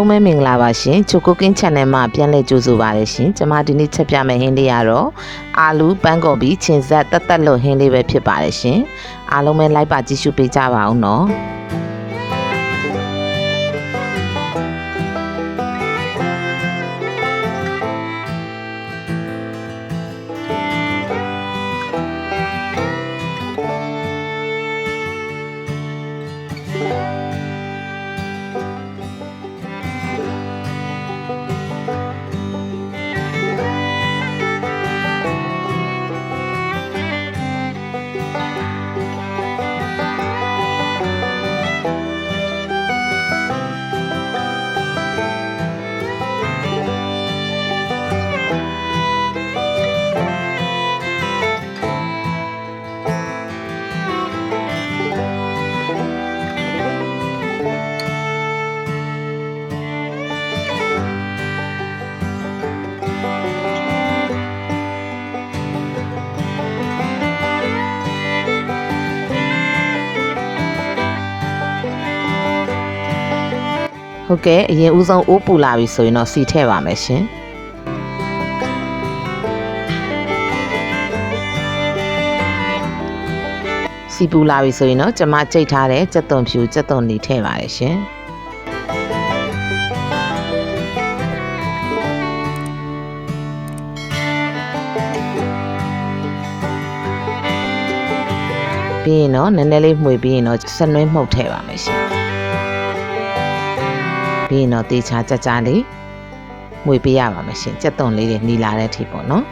လုံးပဲမင်္ဂလာပါရှင်ချိုကိုကင်း channel မှာပြန်လည်ကြိုဆိုပါရရှင်ကျွန်မဒီနေ့ချက်ပြမယ့်ဟင်းလေးကတော့အာလူပန်းကော်ပြီးချင်းဆက်တက်လို့ဟင်းလေးပဲဖြစ်ပါတယ်ရှင်အားလုံးပဲလိုက်ပါကြည့်ရှုပေးကြပါအောင်နော် ဟုတ်ကဲ့အရင်ဦးဆုံးအိုးပူလာပြီဆိုရင်တော့စီထည့်ပါမယ်ရှင်စီပူလာပြီဆိုရင်တော့ကျွန်မကြိတ်ထားတဲ့ကြက်သွန်ဖြူကြက်သွန်နီထည့်ပါတယ်ရှင်ပြီးရင်တော့နည်းနည်းလေးမှွေပြီးရင်တော့စနွှဲမှုတ်ထည့်ပါမယ်ရှင်ပြီးရင်တော့တေချာကြကြလေးမှွေပေးရပါမယ်ရှင်ကြက်သွန်လေးတွေနီလာတဲ့အထိပေါ့နော်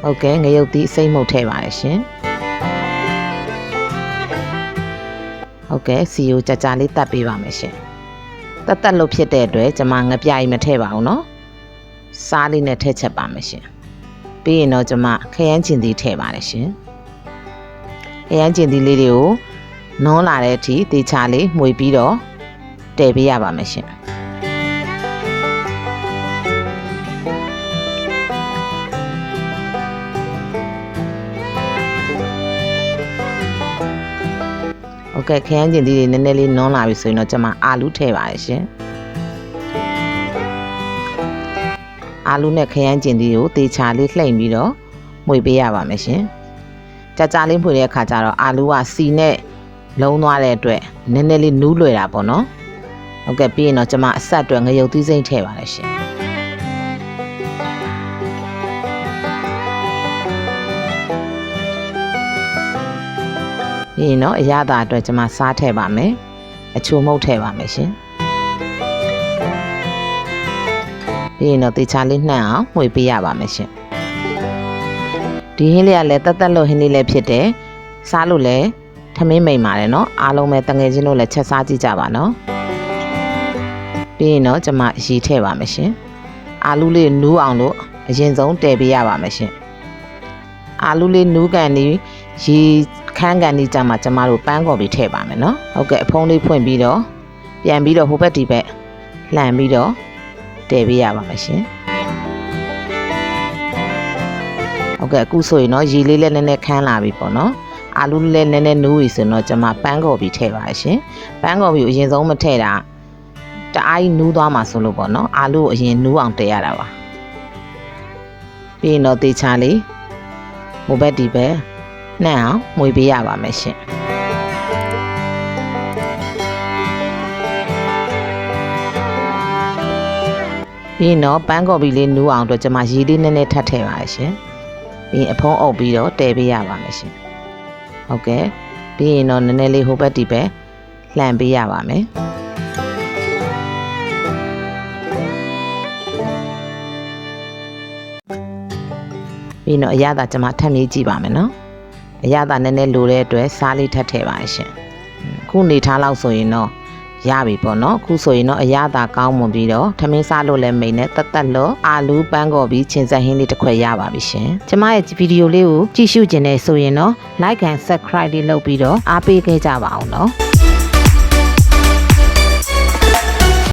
ဟုတ်ကဲ့ငရုတ်သီးစိမ့်မှုတ်ထည့်ပါတယ်ရှင်ဟုတ်ကဲ့စီယိုကြကြလေးတက်ပေးပါမယ်ရှင်တက်လို့ဖြစ်တဲ့အတွက်ကျွန်မငပြာကြီးမထည့်ပါဘူးနော်စားလေးနဲ့ထည့်ချက်ပါမယ်ရှင်ပြီးရင်တော့ကျွန်မခရမ်းကျင်သီးထည့်ပါတယ်ရှင်ခရမ်းကျင်သီးလေးတွေကိုနွန်းလာတဲ့အထိတေချာလေးမှွေပြီးတော့တည်ပေးရပါမယ်ရှင်โอเคခရမ်းကျင်သီးတွေနည်းနည်းလေးနွန်းလာပြီဆိုရင်တော့ကျွန်မအာလူးထည့်ပါတယ်ရှင်အာလူးနဲ့ခရမ်းကျင်သီးကိုတေချာလေးလှိမ့်ပြီးတော့မှွေပေးရပါမယ်ရှင်ကြကြလေးမှွေတဲ့အခါကျတော့အာလူးကစီနဲ့လုံးသွားတဲ့အတွက်နည်းနည်းလေးနူးလွယ်တာပေါ့နော်ဟုတ်ကဲ့ပြီးရင်တော့ကျွန်မအဆက်အတွက်ငရုတ်သီးစိမ့်ထည့်ပါတယ်ရှင်ပြီးရင်တော့အရသာအတွက်ကျွန်မစားထည့်ပါမယ်အချိုမှုတ်ထည့်ပါမယ်ရှင်ပြီးရင်တော့တေချာလေးနှံ့အောင်မှွေပေးရပါမယ်ရှင်ဒီဟင်းလေးကလည်းတက်လို့ဟင်းလေးလည်းဖြစ်တယ်စားလို့လည်းထမင်းမိန်ပါတယ်နော်အားလုံးပဲတငယ်ချင်းတို့လည်းချက်စားကြည့်ကြပါနော်ပြီးရင်တော့ကျွန်မရေထည့်ပါမယ်ရှင်အာလူးလေးနူးအောင်လို့အရင်ဆုံးတည်ပေးရပါမယ်ရှင်အာလူးလေးနူးကန်နေရေခန်းကန်နေကြမှာကျွန်မတို့ပန်းကော်ပြီးထည့်ပါမယ်နော်ဟုတ်ကဲ့အဖုံးလေးဖွင့်ပြီးတော့ပြန်ပြီးတော့ဟိုဘက်ဒီဘက်လှန်ပြီးတော့တည်ပေးရပါမယ်ရှင်ဟုတ်ကဲ့အခုဆိုရင်တော့ရေလေးလည်းနည်းနည်းခန်းလာပြီပေါ့နော်အာလူးလည်းနည်းနည်းနူးပြီဆိုတော့ကျွန်မပန်းကော်ပြီးထည့်ပါရှင်ပန်းကော်ပြီးအရင်ဆုံးမထည့်တာတအားကြီးနူးသွားမှာဆိုလို့ပေါ့နော်အာလူးကိုအရင်နူးအောင်တည်ရတာပါပြီးရင်တော့တေချာလေးဟိုဘက်ဒီဘက်နှံ့အောင်မှွေပေးရပါမယ်ရှင်ပြီးရင်တော့ပန်းကော်ပြီးလေးနူးအောင်တော့ကျွန်မရေလေးနည်းနည်းထပ်ထည့်ပါရှင်ပြီးရင်အဖုံးအုပ်ပြီးတော့တည်ပေးရပါမယ်ရှင်ဟုတ်ကဲ့ပြီးရင်တော့နည်းနည်းလေးဟိုဘက်ဒီဘက်လှန်ပေးရပါမယ်ပြီးတော့အရသာကျွန်မထပ်မြေးကြည့်ပါမယ်နော်အရသာနည်းနည်းလိုတဲ့အတွက်စားလေးထပ်ထည့်ပါရှင်ခုနေထားလောက်ဆိုရင်တော့ရပြီပေါ့နော်အခုဆိုရင်တော့အရသာကောင်းမွန်ပြီးတော့ထမင်းစားလို့လည်းမိန်နဲ့တက်လို့အာလူးပန်းကော်ပြီးချင်းဆက်ဟင်းလေးတစ်ခွက်ရပါပြီရှင်ကျမရဲ့ဗီဒီယိုလေးကိုကြည့်ရှုခြင်းနဲ့ဆိုရင်တော့ like and subscribe လေးလုပ်ပြီးတော့အားပေးခဲ့ကြပါအောင်နော်